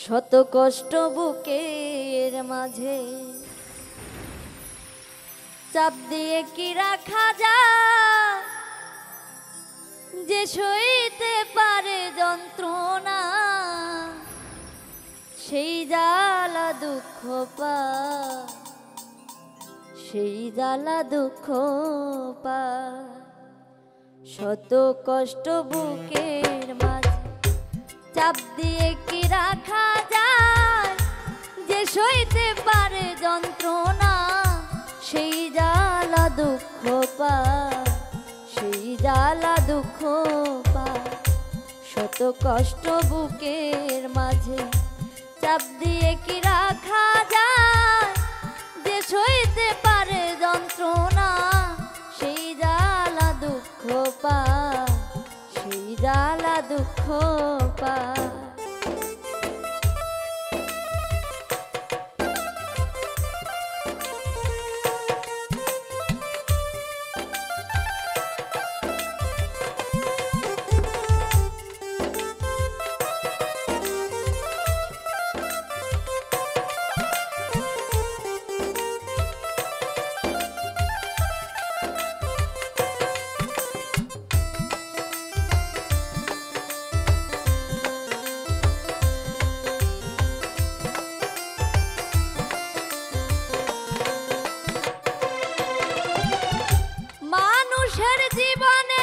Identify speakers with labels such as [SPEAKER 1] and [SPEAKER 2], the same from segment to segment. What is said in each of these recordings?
[SPEAKER 1] শত কষ্ট বুকের মাঝে চাপ দিয়ে কি রাখা যায়, যে সইতে পারে যন্ত্রণা সেই জ্বালা দুঃখ পায়, সেই জ্বালা দুঃখ পায়। শত কষ্ট বুকের মাঝে চাপ দিয়ে কি রাখা যায়, যে সইতে পারে যন্ত্রণা সেই জ্বালা দুঃখ পায়, সেই জ্বালা দুঃখ পায়। শত কষ্ট বুকের মাঝে চাপ দিয়ে কি রাখা যায়, যে সইতে পারে যন্ত্রণা সেই জ্বালা দুঃখ পায়, সেই জ্বালা দুঃখ পায়। মানুষের জীবনে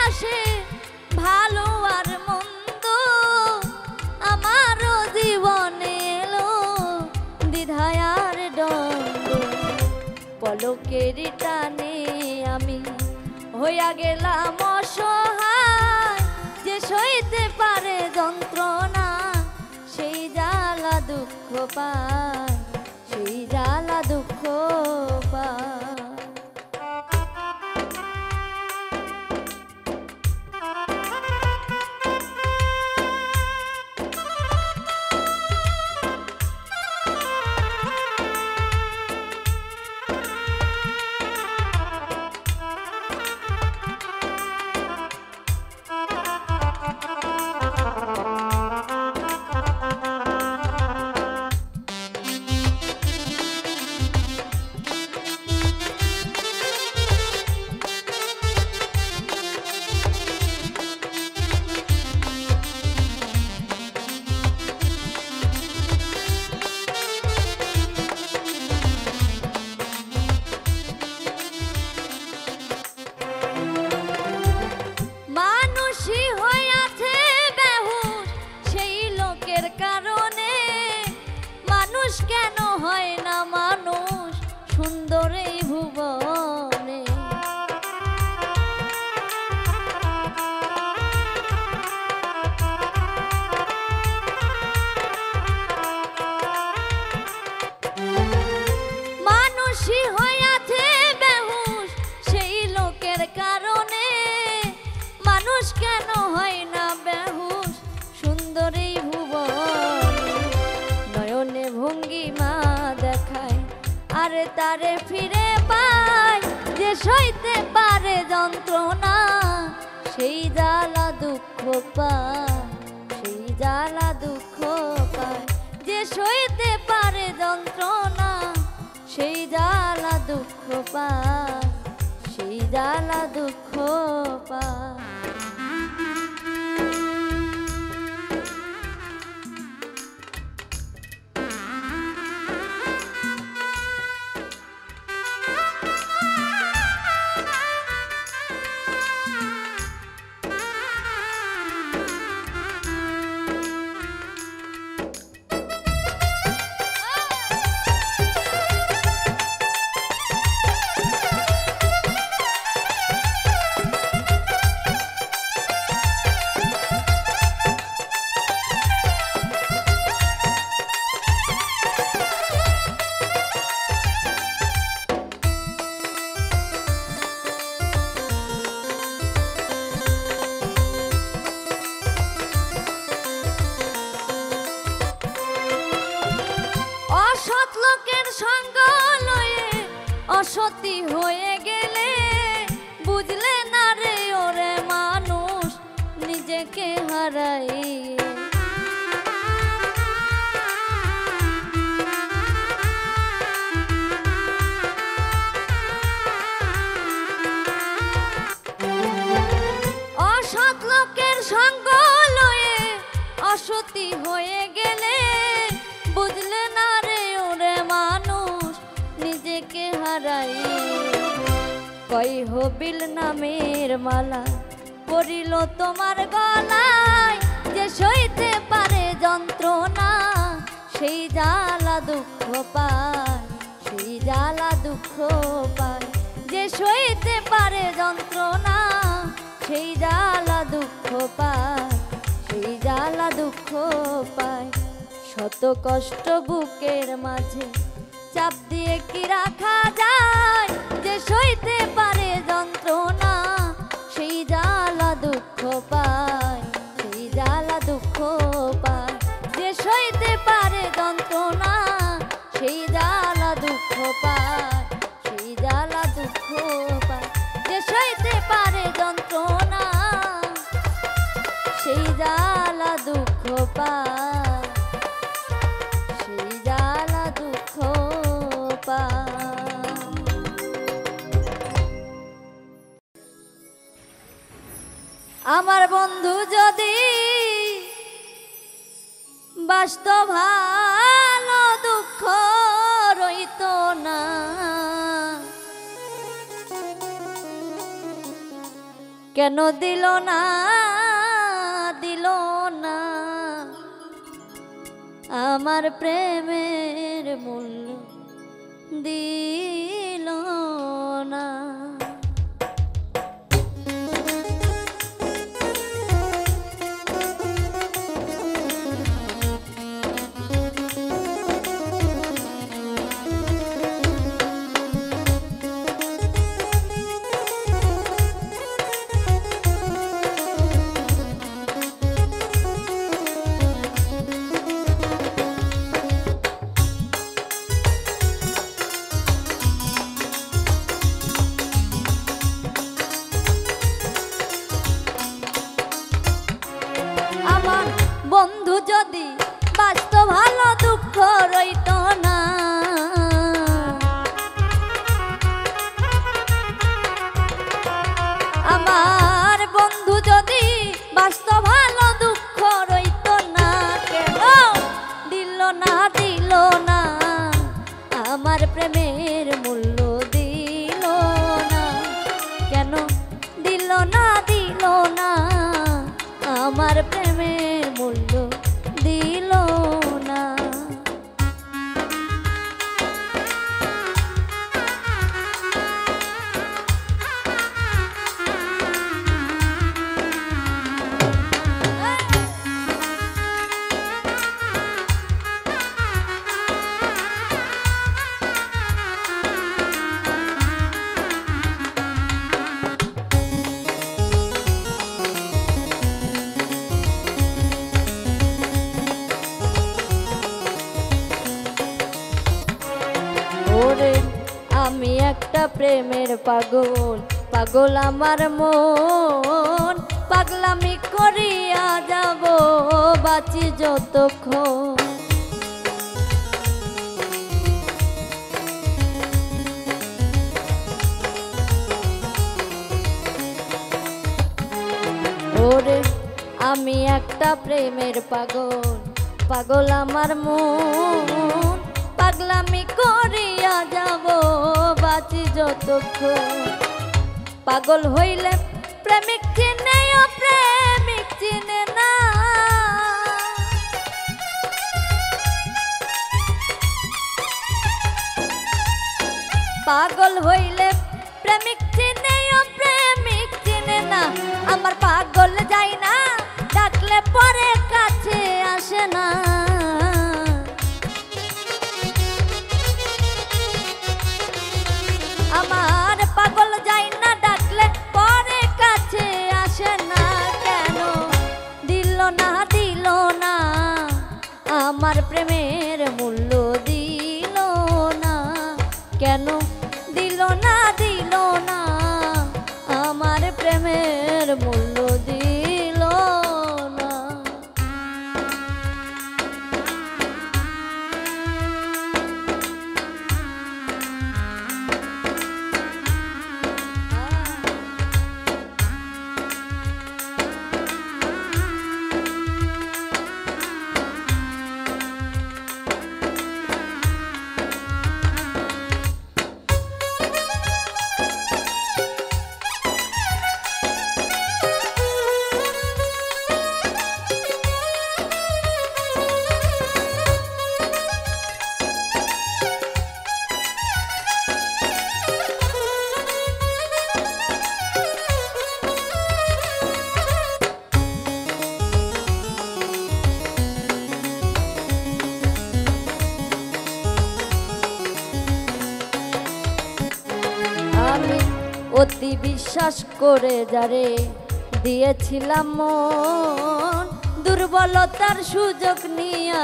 [SPEAKER 1] আসে ভালো আর মন্দ, আমারও জীবনে এলো দ্বিধায় আর দ্বন্দ্ব। পলকের টানে আমি হইয়া গেলাম অসহায়, যে সইতে পারে যন্ত্রণা সেই জ্বালা দুঃখ পায়, সেই জ্বালা দুঃখ পায়। কেন হয় না মানুষ সুন্দর এই ভুবনে, মানুষই হইয়াছে বেহুশ সেই লোকের কারণে। মানুষ কেন হয় না বেহুশ সুন্দর এই ভুবনে, নয়নে ভঙ্গিমা দেখায় আর তারে ফিরে পায়, যে সইতে পারে যন্ত্রণা সেই জ্বালা দুঃখ পায়, সেই জ্বালা দুঃখ পায়। যে সইতে পারে যন্ত্রণা সেই জ্বালা দুঃখ পায়, সেই জ্বালা দুঃখ পায়। লোকের সঙ্গ লয়ে অসতী হয়ে গেলে বুঝলে না রে ওরে মানুষ নিজেকে হারাই। অসৎ লোকের সঙ্গ লয়ে অসতী হয়ে গেলে বুঝলে না রে ওরে মানুষ নিজেকে হারাই। কই হবিল নামের মালা পরিল তোমার গলায়, যে সইতে পারে যন্ত্রণা সেই জ্বালা দুঃখ পায়, সেই জ্বালা দুঃখ পায়। যে সইতে পারে যন্ত্রণা সেই জ্বালা দুঃখ পায়, সেই জ্বালা দুঃখ পায়। শত কষ্ট বুকের মাঝে চাপ দিয়ে কি রাখা যায়, যে সইতে পারে যন্ত্রণা সেই জ্বালা দুঃখ পায়, সেই জ্বালা দুঃখ পায়। যে সইতে পারে যন্ত্রণা সেই জ্বালা দুঃখ পায়, সেই জ্বালা দুঃখ পায়। যে সইতে পারে যন্ত্রণা সেই জ্বালা দুঃখ পায়, সেই জ্বালা দুঃখ পায়। আমার বন্ধু যদি বাসত ভালো দুঃখ রইত না, কেন দিল না দিল না আমার প্রেমের মূল্য দিল না। বন্ধু যদি বাসত ভালো দুঃখ রইত না, আমার বন্ধু যদি বাসত ভালো দুঃখ রইত না, কেন দিল না দিল না আমার প্রেমের মূল্য দিল না, কেন দিল না দিল না আমার প্রেমের মূল্য দিল না। আমি একটা প্রেমের পাগল, পাগল আমার মন, পাগলামি করিয়া যাব বাঁচি যতক্ষণ। ওরে আমি একটা প্রেমের পাগল, পাগল আমার মন, পাগলামি করিয়া যাব বাঁচি যতক্ষণ। পাগল হইলে প্রেমিক চিনে, ও প্রেমিক চিনে না। পাগল হইলে প্রেমিক চিনে, ও প্রেমিক চিনে না। আমার পাগল যায় না, ডাকলে পরে কাছে আসে না। আমার পাগল যায় না, ডাকলে পরে কাছে আসে না। কেন দিল না দিল না আমার প্রেমের মূল্য দিল অতি বিশ্বাস করে যারে দিয়েছিলাম মন, দুর্বলতার সুযোগ নিয়া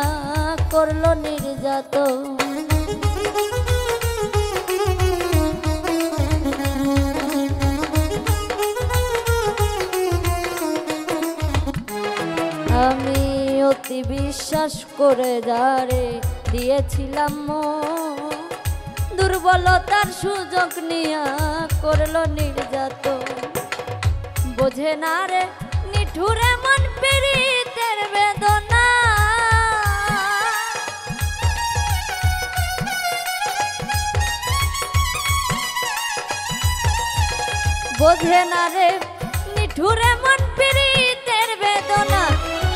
[SPEAKER 1] করলো নির্যাতন। আমি অতি বিশ্বাস করে যারে দিয়েছিলাম মন, দুর্বলতার সুযোগ নিয়া করলো নির্যাতন। বোঝে না রে নিঠুরে মন পীড়িতের বেদনা, বোঝে না রে নিঠুরে মন পীড়িতের বেদনা।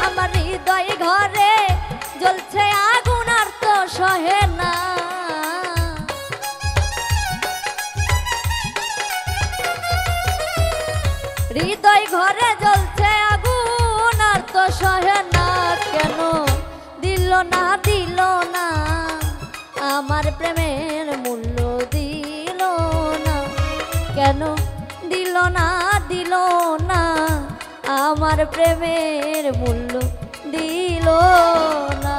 [SPEAKER 1] আমার হৃদয় ঘরে জ্বলছে আগুন আর তো সহে না। হৃদয় ঘরে জ্বলছে আগুন আর তো সহে না। কেন দিল না দিল না আমার প্রেমের মূল্য দিল না? কেন দিল না দিল না আমার প্রেমের মূল্য দিল না?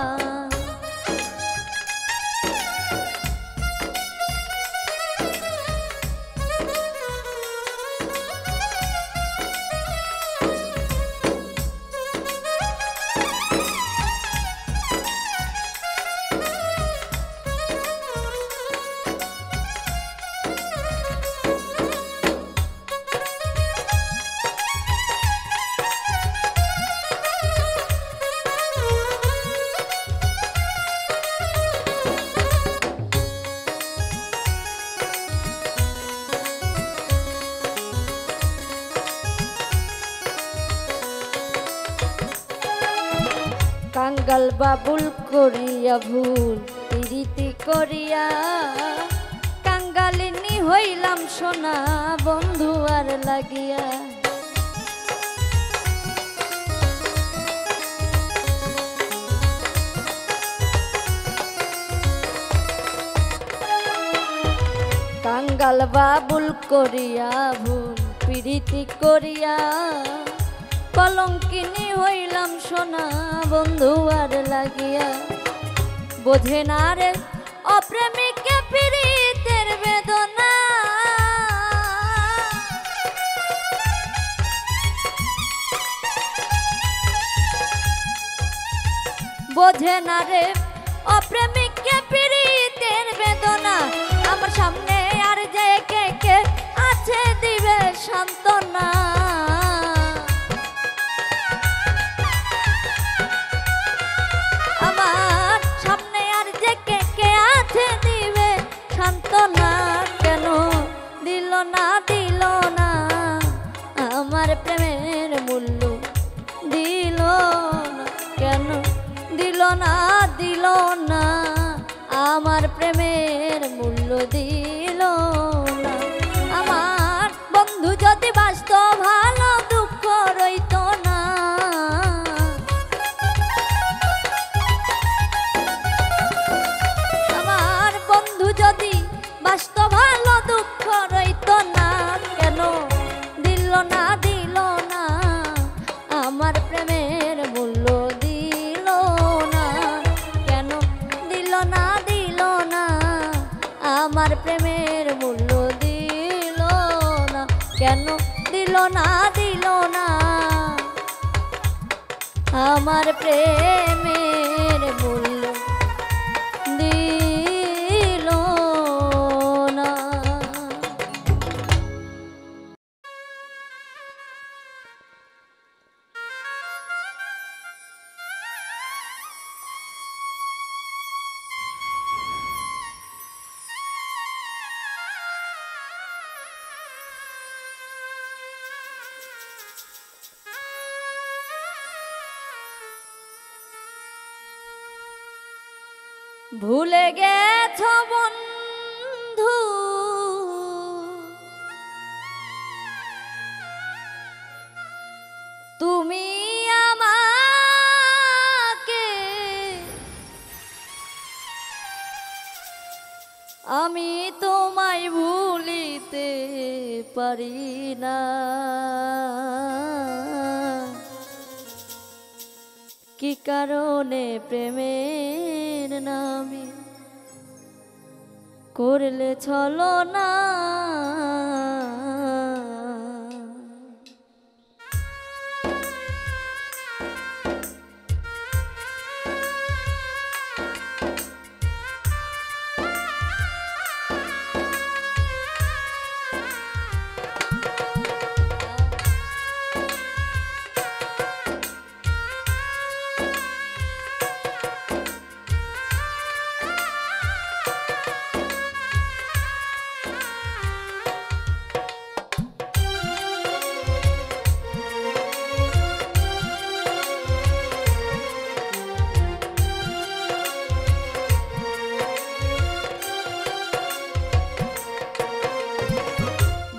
[SPEAKER 1] কাঙ্গাল বাবুল করিয়া ভুল প্রীতি করিয়া, কাঙ্গালিনী হইলাম সোনা বন্ধু আর লাগিয়া। কাঙ্গাল বাবুল করিয়া ভুল প্রীতি করিয়া, কলঙ্কিনী হইলাম সোনা বন্ধু আর লাগিয়া। বোঝে না রে অপ্রেমিকে পীড়িতের বেদনা, বোঝে না রে অপ্রেমিকে পীড়িতের বেদনা। আমার সামনে আর যে কে কে আছে দিবে সান্ত্বনা। আমার সামনে আর যে কে কে আছে দিবে সান্ত্বনা। কেন দিল না দিল না আমার প্রেমের মূল্য দিল না? কেন দিল না দিল না আমার প্রেমের মূল্য দিল না? আমার বন্ধু যদি বাঁচত ভালো দুঃখ রইত না। আমার বন্ধু যদি বাঁচত ভালো দুঃখ রইত না। কেন দিল না দিল না আমার প্রেমের মূল্য দিল না? কেন দিল না দিল না আমার প্রেমের মূল্য দিল না? কেন দিল না দিল না আমার প্রেমের মূল্য দিল না? ভুলে গেছো বন্ধু তুমি আমাকে, আমি তোমায় ভুলিতে পারি না, কি কারণে প্রেমের নামে করলে ছলনা।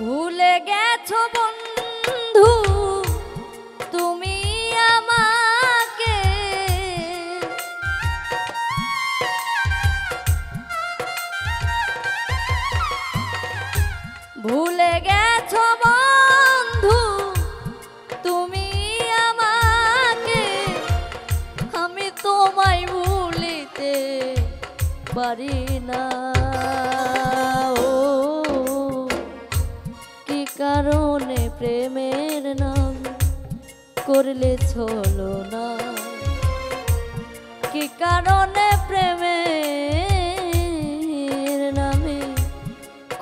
[SPEAKER 1] ভুলে গেছো বন্ধু তুমি আমাকে, ভুলে গেছো বন্ধু তুমি আমাকে, আমি তোমায় ভুলিতে পারি না। কারণে প্রেমের নাম করলে ছলনা, কি কারণে প্রেমের নামে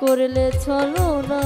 [SPEAKER 1] করলে ছলনা।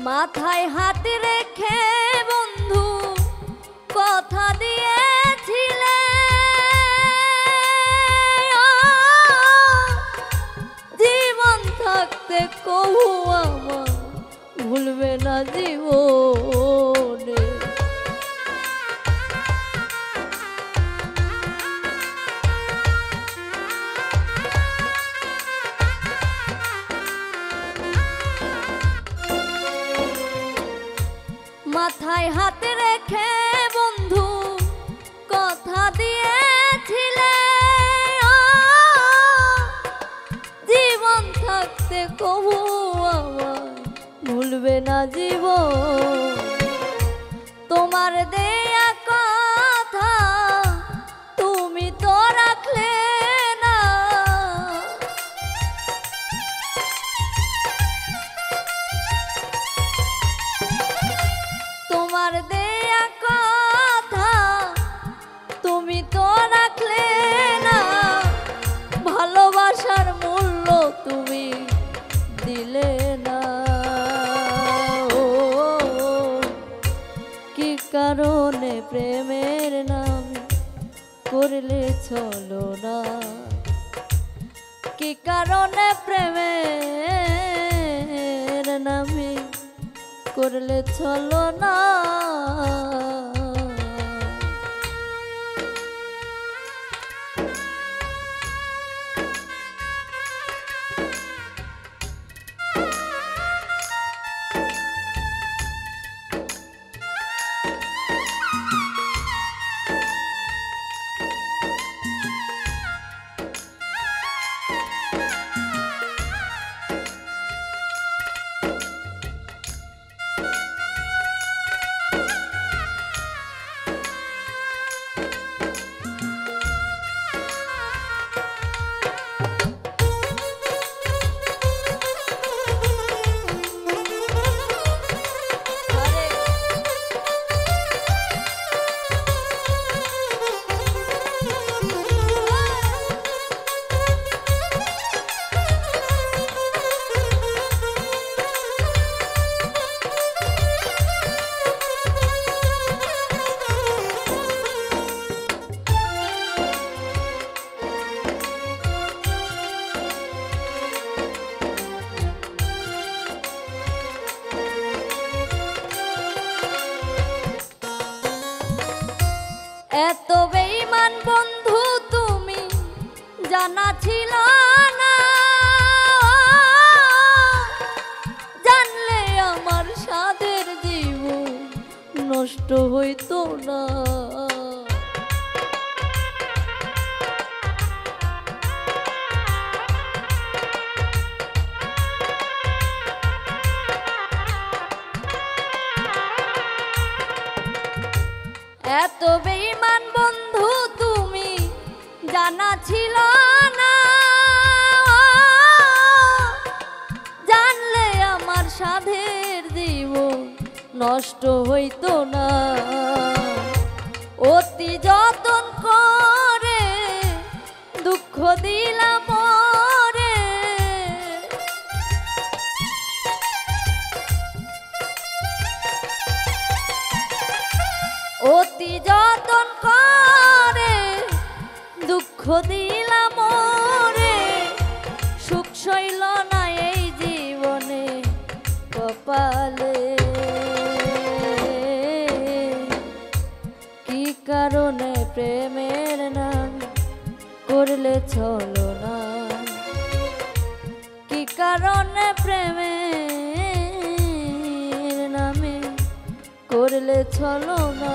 [SPEAKER 1] মাথায় হাত রেখে বন্ধু কথা দিয়েছিলে, জীবন থাকতে কবু আমার ভুলবে না জীবনে। মাথায় হাত রেখে বন্ধু কথা দিয়েছিলে, জীবন থাকতে কবু আমার ভুলবে না জীবন। তোমার দেয়া কথা তুমি তো রাখলে না, তোমার দেয়া কথা তুমি তো রাখলে না, ভালোবাসার মূল্য তুমি দিলে না। কি কারণে প্রেমের নামে করলে ছলনা, কি কারণে প্রেমের নামে করলে ছলনা। জানা ছিল না, জানলে আমার সাধের জীবন নষ্ট হইতো না। এত বেঈমান বন্ধু তুমি জানা ছিল না, জানলে আমার সাধের জীবন নষ্ট হইতো না। অতি যতন করে দুঃখ দিলাম ওরে, অতি যতন করে দুঃখ দিলাম ওরে, সুখ সইল না এই জীবনে কপালে। কি কারণে প্রেমের নাম করলে ছলনা, কি কারণে প্রেমের নামে করলে ছলনা।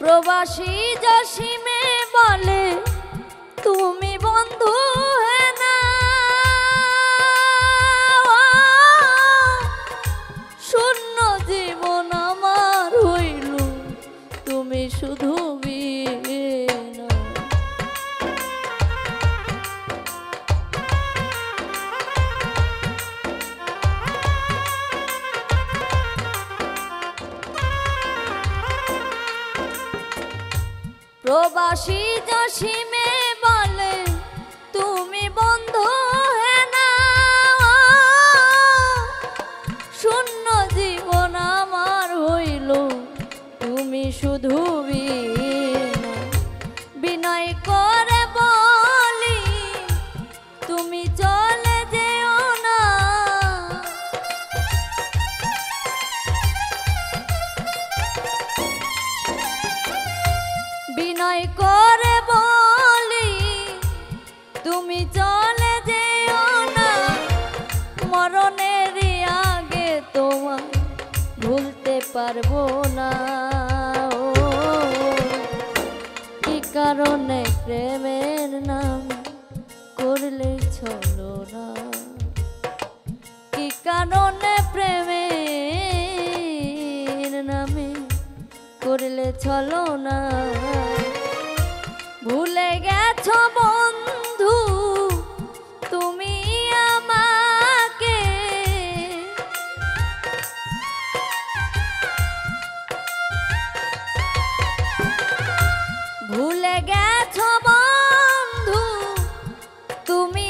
[SPEAKER 1] প্রবাসী জসিমে বলে তুমি বন্ধু হে না, শূন্য জীবন আমার হইল তুমি শুধু বিনা। প্রবাসী জসিমে বলে তুমি বন্ধু হে না, শূন্য জীবন আমার হইল তুমি শুধু বিনা। বিনয় করে বলি তুমি চলে যেও না, বিনয় করে বলি তুমি চলে যেও না। মরণের আগে তোমায় ভুলতে পারবো না। কি কারণে প্রেমের নাম করলে ছলনা, কি কারণে প্রেমের নামে করলে ছলনা। ভুলে গেছো বন্ধু তুমি আমাকে, ভুলে গেছো বন্ধু তুমি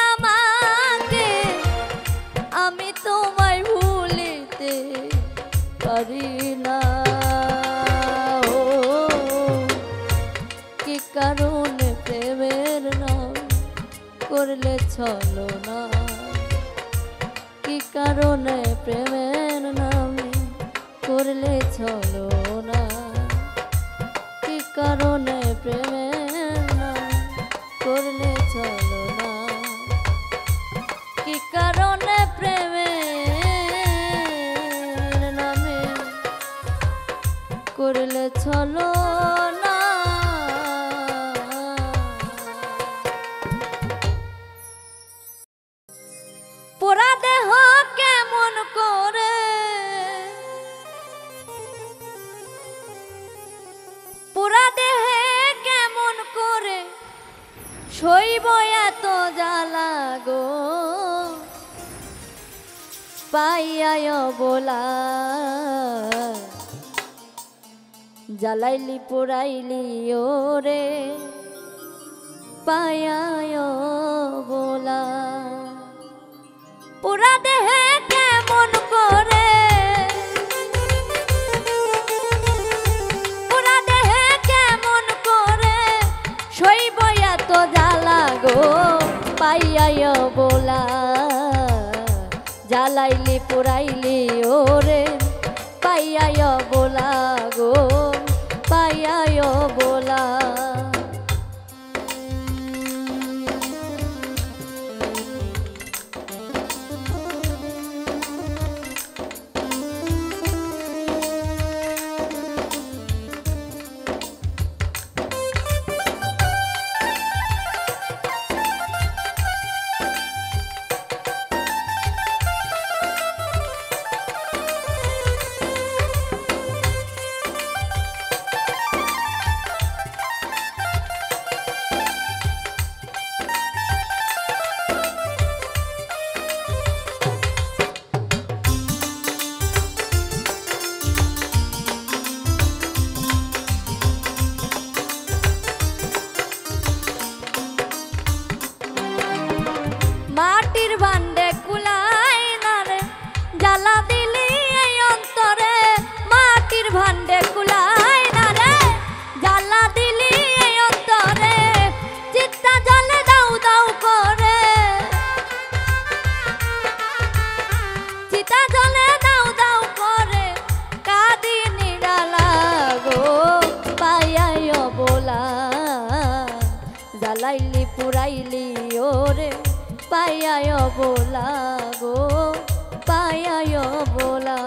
[SPEAKER 1] আমাকে, আমি তোমায় ভুলিতে পারি না। কি কারণে প্রেমের নাম করলে ছলনা, কি কারণে প্রেমের নামে করলে ছলনা, কি কারণে প্রেমের নাম করলে ছলনা। করলে চলো না পোড়া দেহ কেমন করে পোড়া দেহে কেমন করে সইব এত জ্বালা গো পাইয়ায় বলা জ্বালাইলি পোড়াইলি ওরে পাইয়ায় বলা পোড়া দেহে কেমন করে পোড়া দেহে কেমন করে সইব এত জ্বালা গো পাইয়ায় বলা জ্বালাইলি পোড়াইলি ওরে পাইয়ায় বলা গো পাইয়ায় বলা মাটির ভান্ডে কুলাই না রে জ্বালা দিলি এই অন্তরে মাটির ভান্ডে কুলাই না রে জ্বালা দিলি এই অন্তরে চিত্তা জলে দাউ দাউ করে চিতা জলে দাউ দাউ করে কাঁদি নিরালা গো পাইয়ায় বলা জ্বালাইলি পুরাইলি ওরে পাইয়ায় বলা গো পাইয়ায় বলা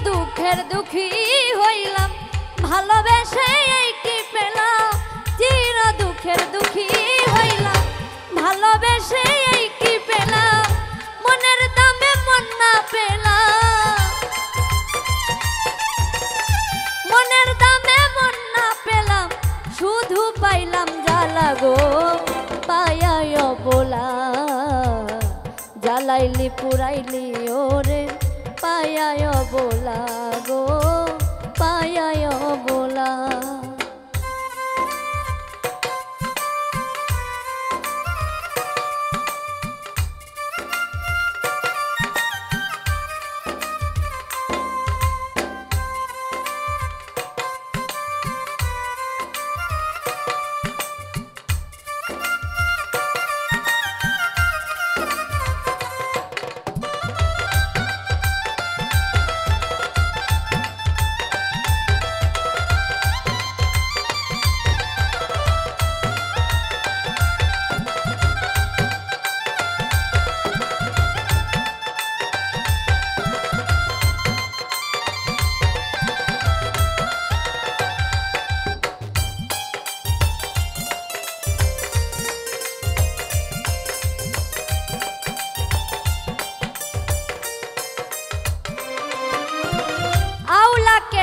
[SPEAKER 1] দুঃখের দুঃখী হইলাম ভালোবেসে এই কি পেলাম চির দুঃখের দুঃখী হইলাম ভালোবেসে এই কি পেলাম মনের দামে মন না পেলাম মনের দামে মন না পেলাম শুধু পাইলাম জ্বালা গো পাইয়ায় বলা জ্বালাইলি পুরাইলি ওরে পাইয়ায় বলা গো পাইয়ায় বলা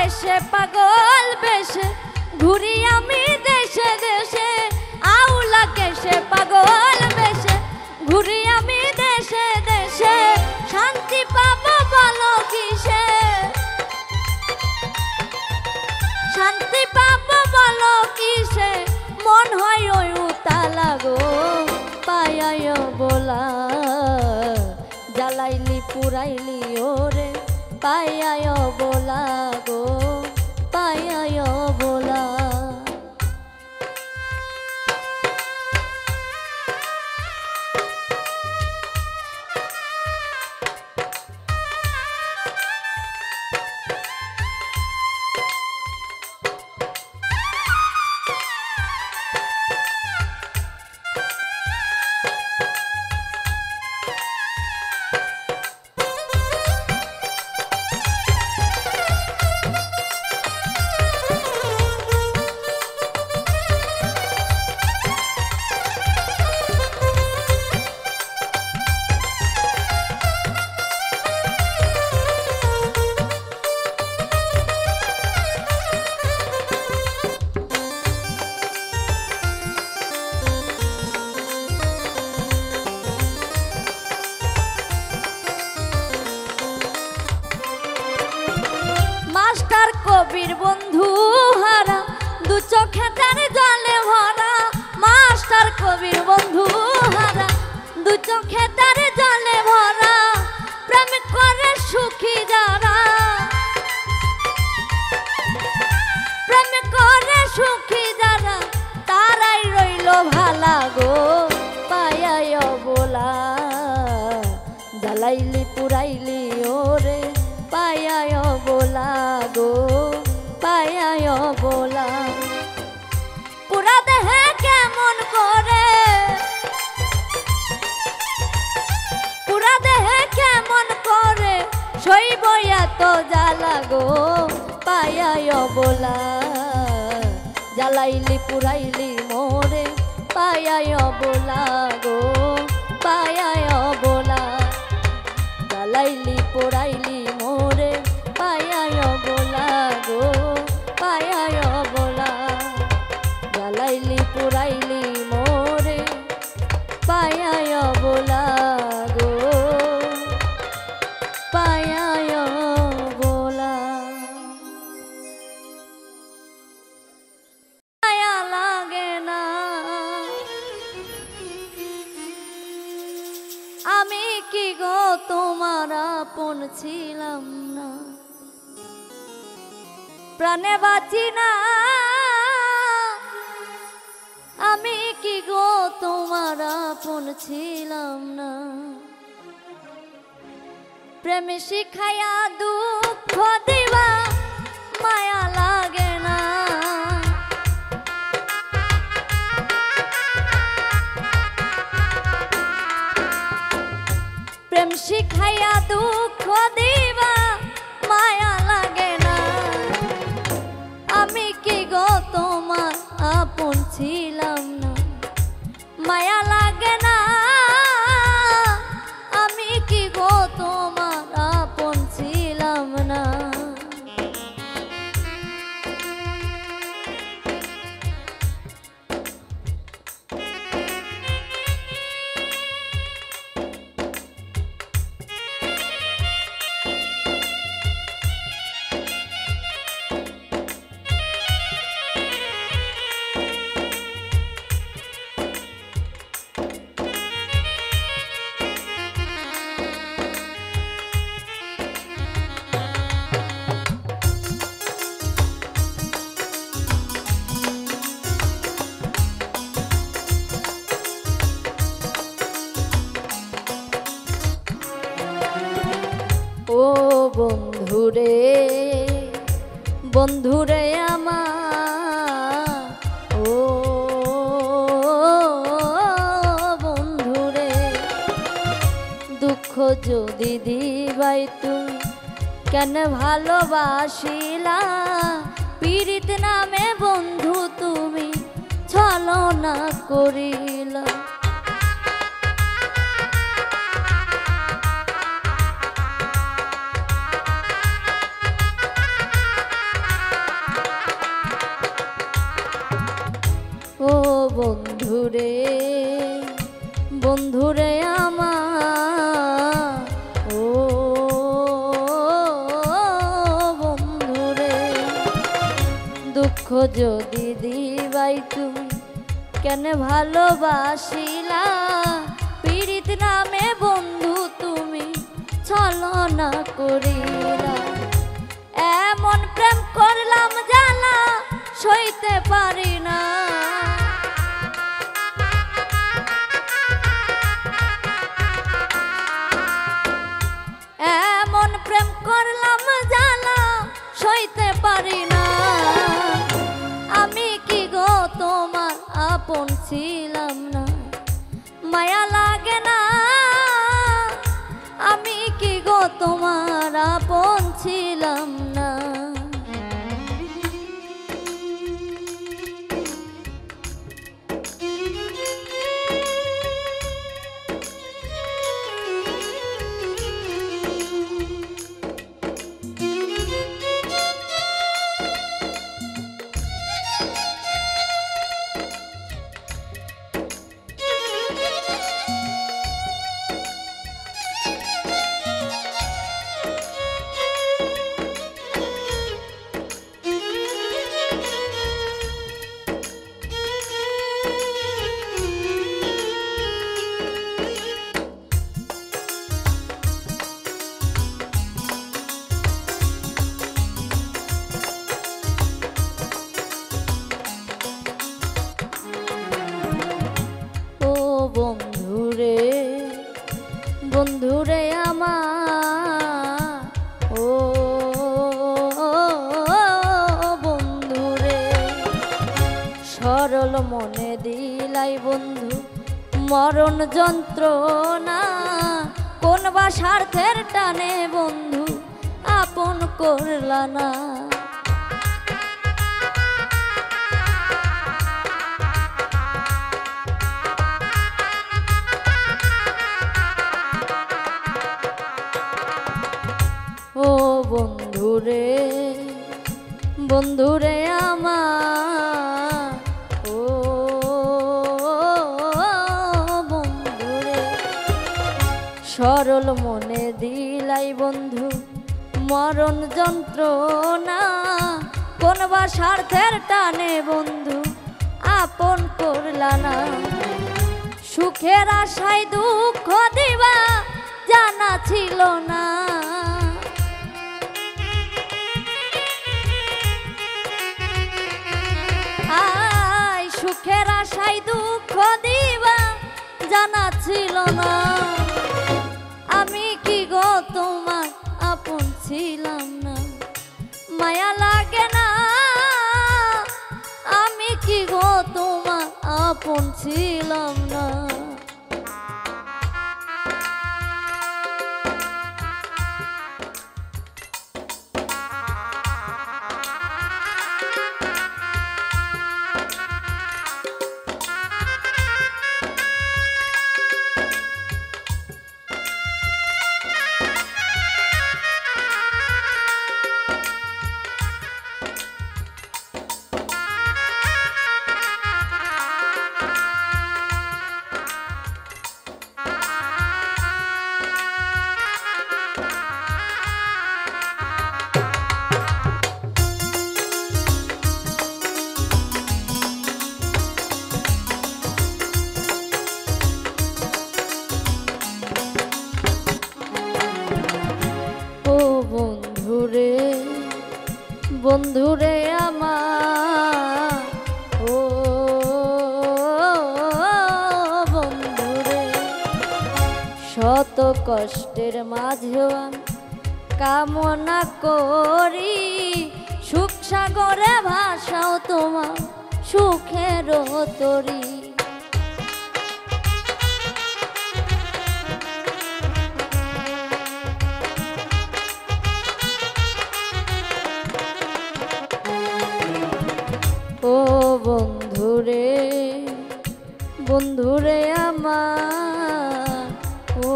[SPEAKER 1] দেশে পাগল বেশে ঘুরি আমি দেশে দেশে আউলা কেশে পাগল বেশে ঘুরি আমি দেশে কিসে, শান্তি পাবো বলো কিসে, শান্তি পাবো বলো কিসে, মন হয় ওই উতালা গো পায়ায় বলা, জ্বালাইলি পুরাইলি ওরে পায়ায় বলা গো পায়ায় বলা। কবির বন্ধু হারা দু চোখে তার জলে ভরা, মাস্টার কবির বন্ধু হারা দু চোখে তার জলে ভরা, প্রেম করে সুখী যারা, প্রেম করে সুখী যারা, তারাই রইল ভালা গো পায়ায় বলা, জ্বালাইলি পুরাইলি ওরে পায়ায় বলা গো পায়ায় বলা। পুরা দেহে কেমন করে, পুরা দেহে কেমন করে, সইব এত জ্বালা গো পায়ায় বলা, জ্বালাইলি পুরাইলি মোরে পায়ায় বলা গো পায়ায় বলা, জ্বালাইলি পোড়াইলি মোরে পায়ায় বলা গো পায়ায় বলা, জ্বালাইলি পোড়াইলি মোরে পায়ায় বলা গো পায়ায় বলা। মায়া লাগে না আমি কি গো তোমার আপন ছিলাম না, প্রাণে বাঁচি না আমি কি গো তোমার আপন ছিলাম না, প্রেম শিখাইয়া দুঃখ দিবা মায়া লাগে না, প্রেম শিখাইয়া দুঃখ দিবা মায়া লাগে না আমি কি গো তোমার আপন ছিলাম না, মায়া লাগে না আমি কি গো তোমার আপন ছিলাম না। ও বন্ধুরে বন্ধুরে আমার, ও বন্ধুরে দুঃখ যদি দিবাই তুমি কেন ভালোবাসিলা, পীড়িত নামে বন্ধু তুমি ছলনা করিলা, বন্ধুরে বন্ধুরে আমার দুঃখ যদি দিবাই তুমি কেন ভালোবাসিলা পীড়িত নামে বন্ধু তুমি ছলনা করিলা এমন প্রেম করলাম জ্বালা সইতে পারি না এমন প্রেম করলাম জ্বালা সইতে পারি না আমি কি গো তোমার আপন ছিলাম না মায়া লাগে না আমি কি গো তোমার আপন ছিলাম না বন্ধুরে আমার ও বন্ধুরে সরল মনে দিলাই বন্ধু মরণ যন্ত্রণা কোন বা স্বার্থের টানে বন্ধু আপন করলা না বন্ধুরে বন্ধুরে আমার ও বন্ধুরে সরল মনে দিলাই বন্ধু মরণ যন্ত্রণা কোন বা স্বার্থের টানে বন্ধু আপন করলা না সুখের আশায় দুঃখ দিবা জানা ছিল না সুখের আশায় দুঃখ দিবা জানা ছিল না আমি কি গো তোমার আপন ছিলাম না মায়া লাগে না আমি কি গো তোমার আপন ছিলাম না বন্ধুরে আমার ও বন্ধুরে শত কষ্টের মাঝেও আমি কামনা করি সুখ সাগরে ভাসাও তোমার সুখের তরি ও বন্ধুরে বন্ধুরে আমার ও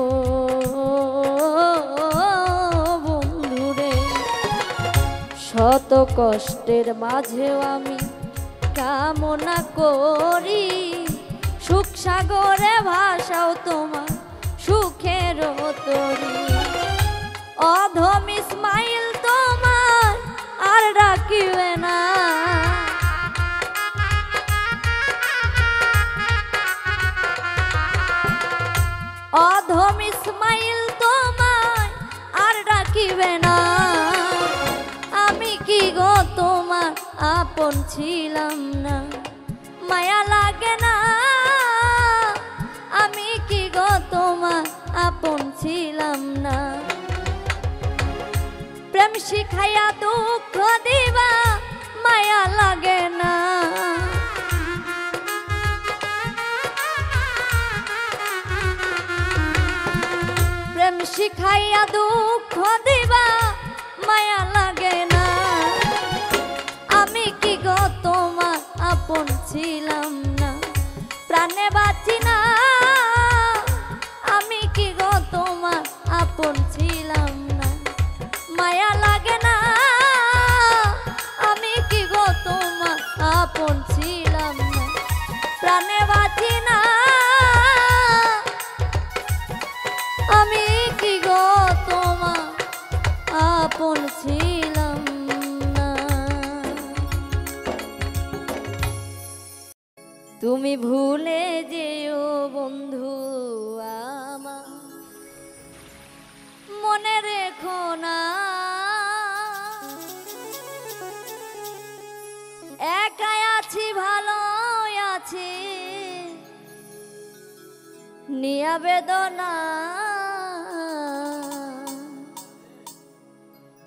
[SPEAKER 1] বন্ধুরে শত কষ্টের মাঝেও আমি কামনা করি সুখ সাগরে ভাসাও তোমার সুখের তরি অধম ইসমাইল তোমার আর ডাকিবে না থাকবে না। আমি কি গো তোমার আপন ছিলাম না, মায়া লাগে না। আমি কি গো তোমার আপন ছিলাম না। প্রেম শিখাইয়া দুঃখ দিবা মায়া লাগে না। প্রেম শিখাইয়া দুঃখ দিবা মায়া লাগে না। আমি কি গো তোমার আপন ছিলাম না, প্রাণে বাঁচি না। আমি কি গো তোমার আপন ছিলাম না, মায়া লাগে না। আমি কি গো তোমার আপন ছিলাম না, প্রাণে বাঁচি না। আমি কি গো তোমার আপন ছিলাম না। তুমি ভুলে যেও বন্ধু আমার, মনে রেখো না। একাই আছি ভালো আছি নিয়া বেদনা।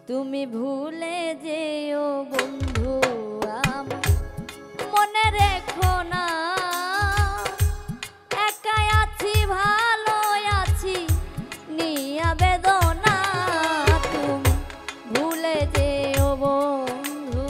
[SPEAKER 1] তুমি ভুলে যেও বন্ধু আমার, মনে রেখো না। একাই আছি ভালো আছি নিয়া বেদনা। তুমি ভুলে যেও বন্ধু।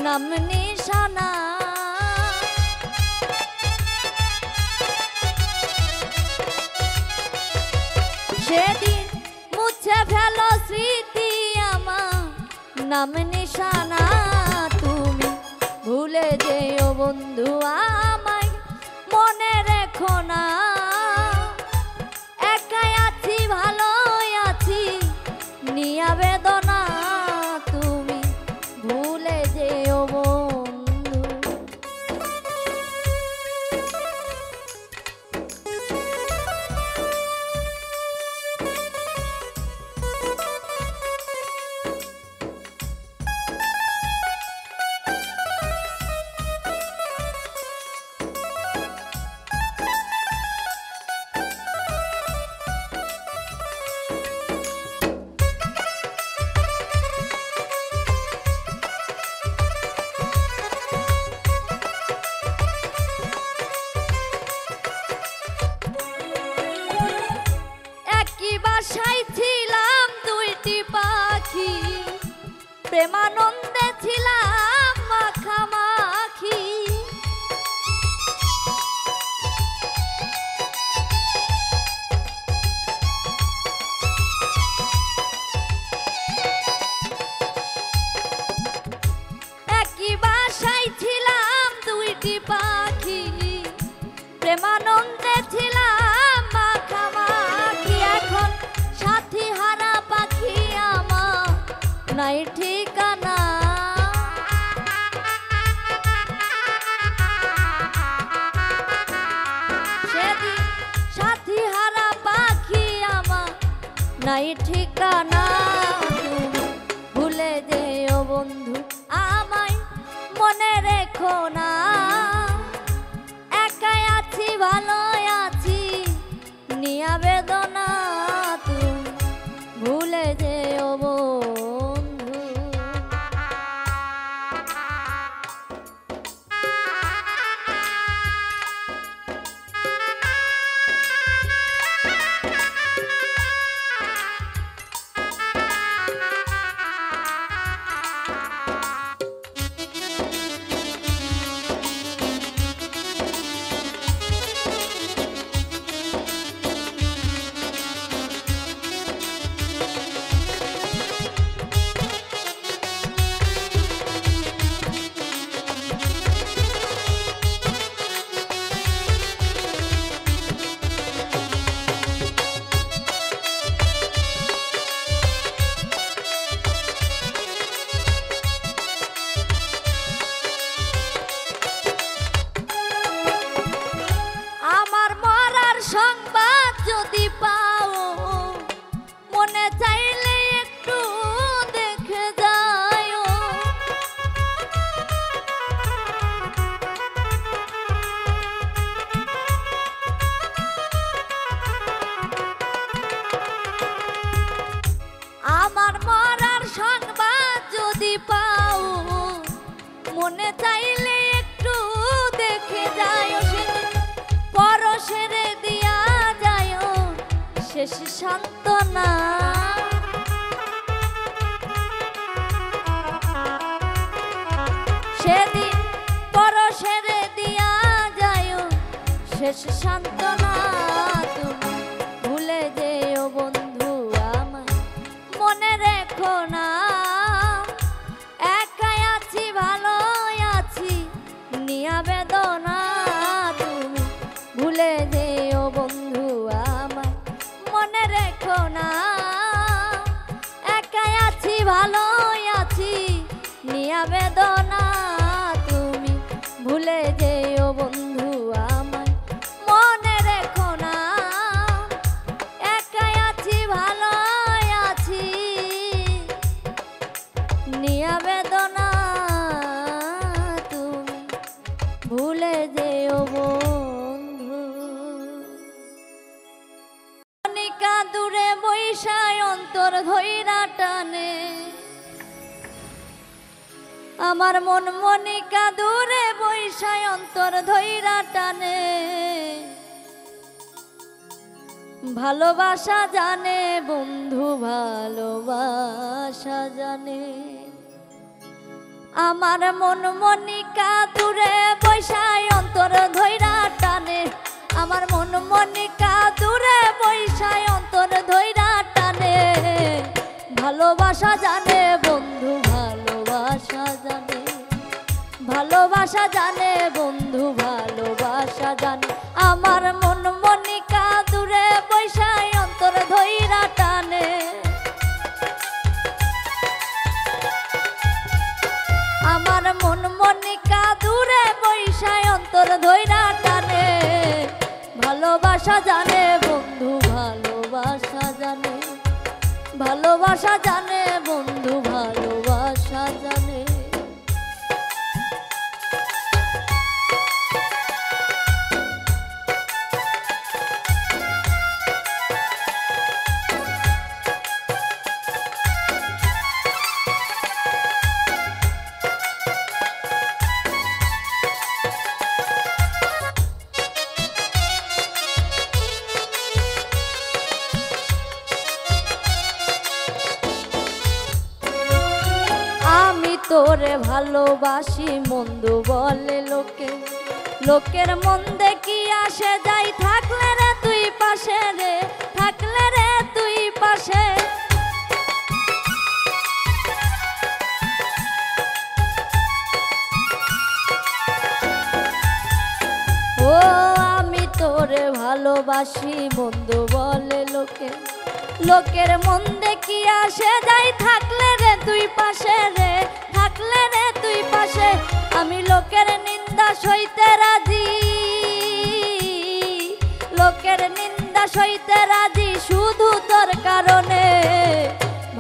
[SPEAKER 1] নাম নিশানা সেদিন মুছে ফেলো স্মৃতি আমার নাম নিশানা। তুমি ভুলে যেও বন্ধু আমায়, মনে রেখো না। একাই আছি ভালো আছি নিয়া বেদনা। তুমি ভুলে যেও বন্ধু। ছিলাম দুইটি পাখি, প্রেমানন্দে ছিলাম মাখামাখি। একই বাসায় ছিলাম দুইটি পাখি, প্রেমানন্দে ছিলাম মাখামাখি। এখন সাথী হারা পাখি আমার নাই ঠিকানা। সেদিন সাথী হারা পাখি আমার শেষ সান্ত্বনা। সেদিন পরশের দিয়া যায় শেষ সান্ত্বনা। তুমি ভুলে যেও বন্ধু আমায়, মনে রেখো না একাই আছি ভালো আছি নিয়া বেদনা। তুমি ভুলে যেও বন্ধু আমায়, মনে রেখো না একাই আছি ভালো আছি নিয়া বেদনা। তুমি ভুলে যেও বন্ধু আমায়, মনে রেখো না একাই আছি ভালো আছি নিয়া বেদনা। তুমি ভুলে যেও বন্ধু। মনিকা দূরে বৈশায় অন্তর ধইরা টানে, আমার মন মনিকা দূরে বৈশায় অন্তর ধইরা টানে। ভালোবাসা জানে বন্ধু ভালোবাসা জানে, আমার মন মনিকা দূরে বৈশায় অন্তর ধইরা টানে। আমার মন মনিকা দূরে বৈশায় অন্তর ধইরা টানে। ভালোবাসা জানে বন্ধু ভালোবাসা জানে, ভালোবাসা জানে বন্ধু ভালোবাসা জানে। আমার মন মনিকা দূরে বৈশায় অন্তর ধইরা টানে। আমার মন মনিকা দূরে বৈশায় অন্তর ধইরা টানে। ভালোবাসা জানে বন্ধু ভালোবাসা জানে, ভালোবাসা জানে বন্ধু ভালোবাসা জানে। তোরে ভালোবাসি মন্দ বলে লোকে, লোকের মন্দে কি আসে যাই থাকলে রে তুই পাশে রে, থাকলে রে তুই পাশে। ও আমি তোরে ভালোবাসি মন্দ বলে লোকে, লোকের মন্দে কি আসে যাই থাকলে রে তুই পাশে রে, থাকলে রে তুই পাশে। আমি লোকের নিন্দা সইতে রাজি, লোকের নিন্দা সইতে রাজি শুধু তোর কারণে।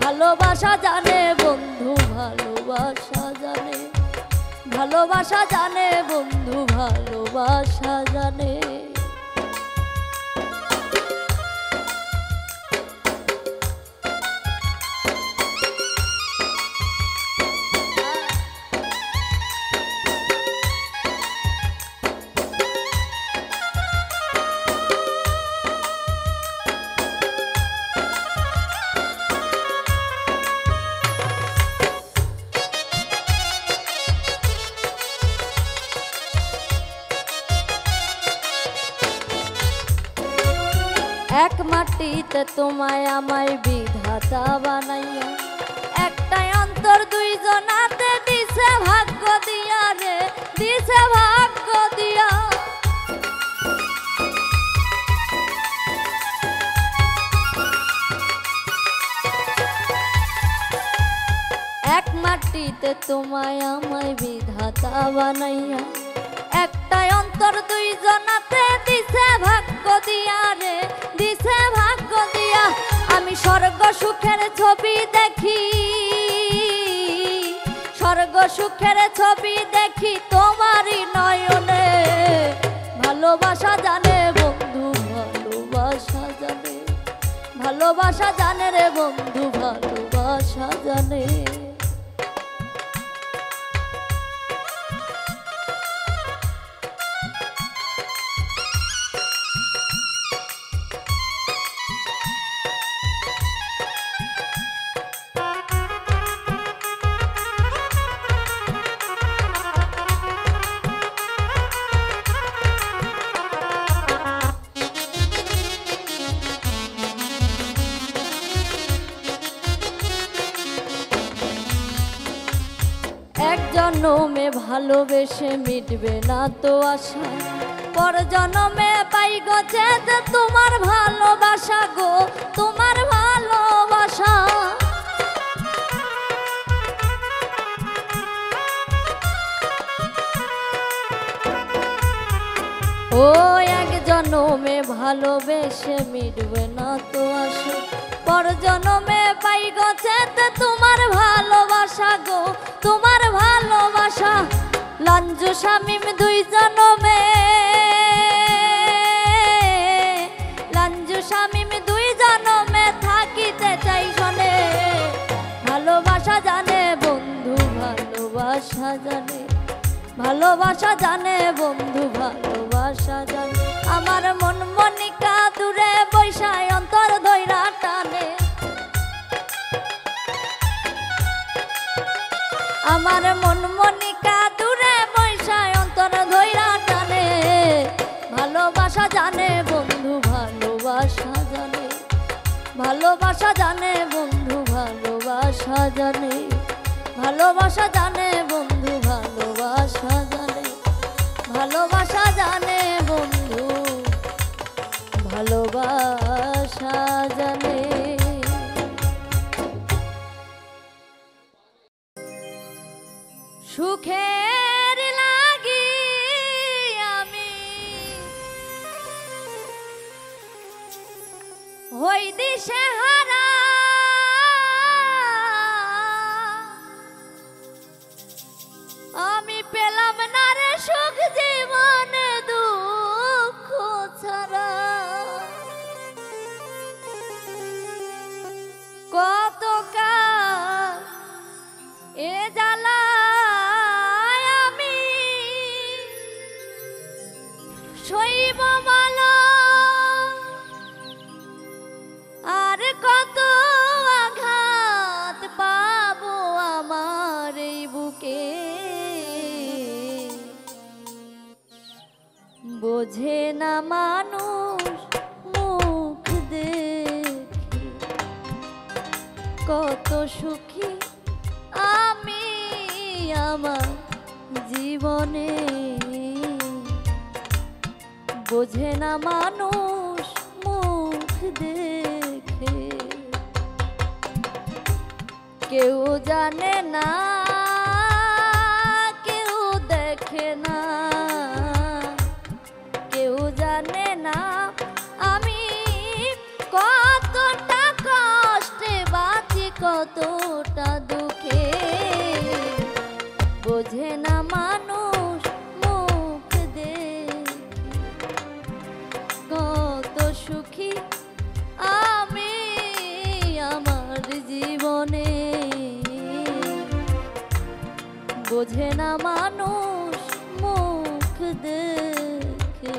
[SPEAKER 1] ভালোবাসা জানে বন্ধু ভালোবাসা জানে, ভালোবাসা জানে বন্ধু ভালোবাসা জানে। এক মাটিতে তোমায় আমায় বিধাতা বানাইয়া, একটাই অন্তর দুইজনাতে দিছে ভাগ্য দিয়া রে, দিছে ভাগ্য দিয়া। এক মাটিতে তোমায় আমায় বিধাতা বানাইয়া, একটাই অন্তর দুইজনাতে দিছে ভাগ্য দিয়া রে, দিছে ভাগ্য দিয়া। আমি স্বর্গ সুখের ছবি দেখি, স্বর্গ সুখের ছবি দেখি তোমারই নয়নে। ভালোবাসা জানে বন্ধু ভালোবাসা জানে, ভালোবাসা জানে রে বন্ধু ভালোবাসা জানে। জনমে ভালোবেসে মিটবে না তো আশা, পর জনমে পাই গো চেত তোমার ভালোবাসা গো, তোমার ভালোবাসা। ও এক জনমে ভালোবেসে মিটবে না তো আশা, পর জনমে পাই গো চেত তোমার ভালোবাসা গো, তোমার ভালোবাসা। লাঞ্জু শামিম দুই জনমে, লাঞ্জু শামিম দুই জনমে থাকিতে চাই শোনে, ভালোবাসা জানে বন্ধু ভালোবাসা জানে, ভালোবাসা জানে বন্ধু ভালোবাসা জানে। আমার মন মনিকা দূরে বৈশায় অন্তর ধইরা টানে, আমার মন মনিকা দূরে বৈশায় অন্তর ধইরা টানে, ভালোবাসা জানে বন্ধু ভালোবাসা জানে, ভালোবাসা জানে বন্ধু ভালোবাসা জানে, ভালোবাসা জানে বন্ধু ভালোবাসা জানে, ভালোবাসা জানে বন্ধু ভালোবাসা জানে। সুখের লাগি আমি হই দিশে হারা, আমি পেলাম না রে সুখ জীবনে দুঃখ ছাড়া। কত কাল এ জ্বালায় আমি সইব বলো, আর কত আঘাত পাবো আমার এই বুকে, বোঝে না মানুষ মুখ দেখে কত সুখী আমি আমার জীবনে, বোঝে না মানুষ মুখ দেখে, কেউ জানে না কেউ দেখে না, কেউ জানে না আমি কতটা কষ্টে বাঁচি কতটা দুঃখে, বোঝে না মানুষ মুখ দেখে কত সুখী আমি আমার জীবনে, বোঝে না মানুষ মুখ দেখে।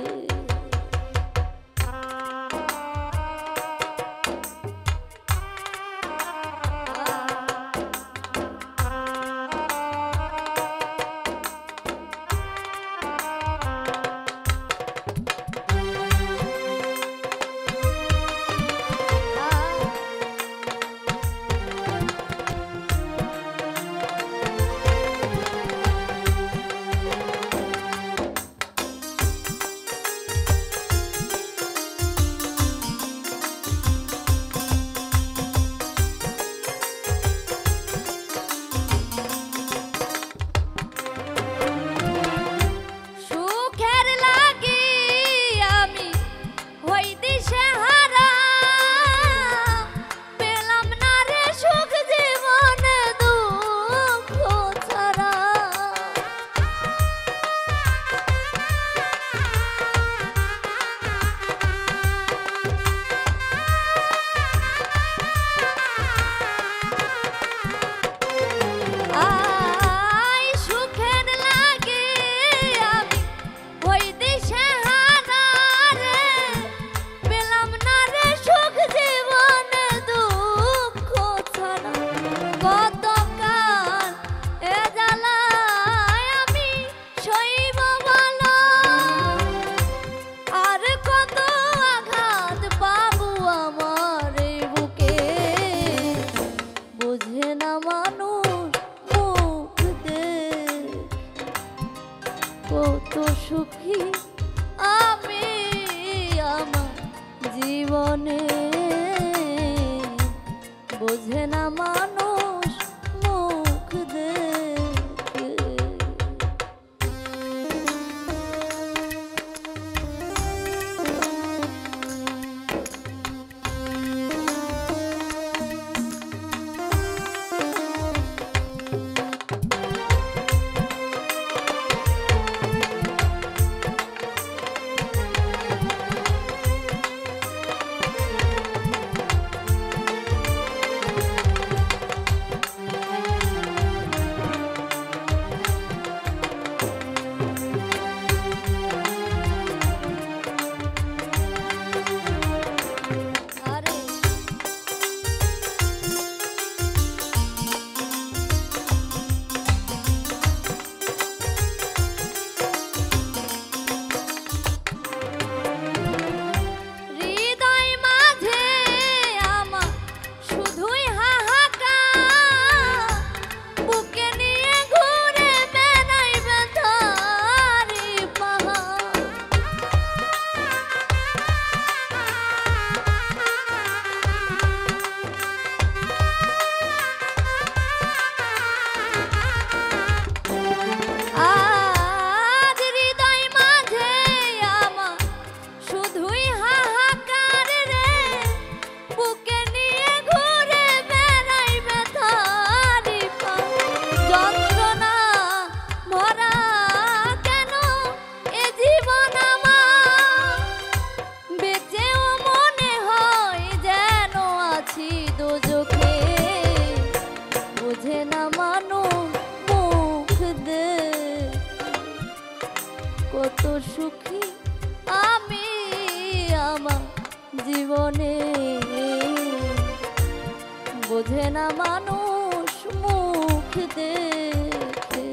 [SPEAKER 1] বোঝে না মানুষ মুখ দেখে দেখে।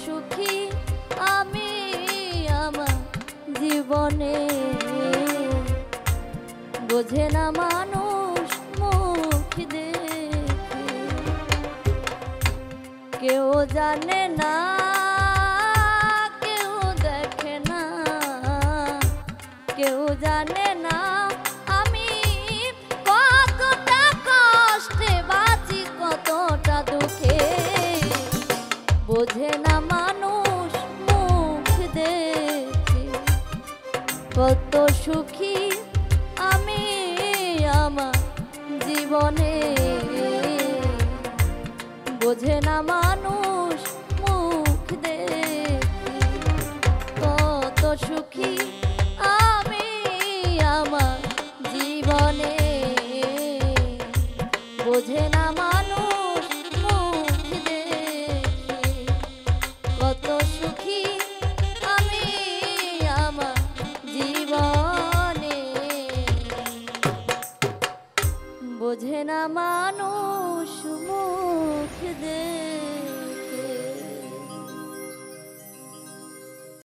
[SPEAKER 1] সুখী আমি আমার জীবনে, বোঝে না মানুষ মুখ দেখে। কেউ জানে না, কেউ দেখে না, কেউ জানে না আমি কতটা কষ্টে বাঁচি, কতটা দুঃখে। বোঝে না মানুষ মুখ দেখে, কত সুখী আমি আমার জীবনে, বোঝে না মানুষ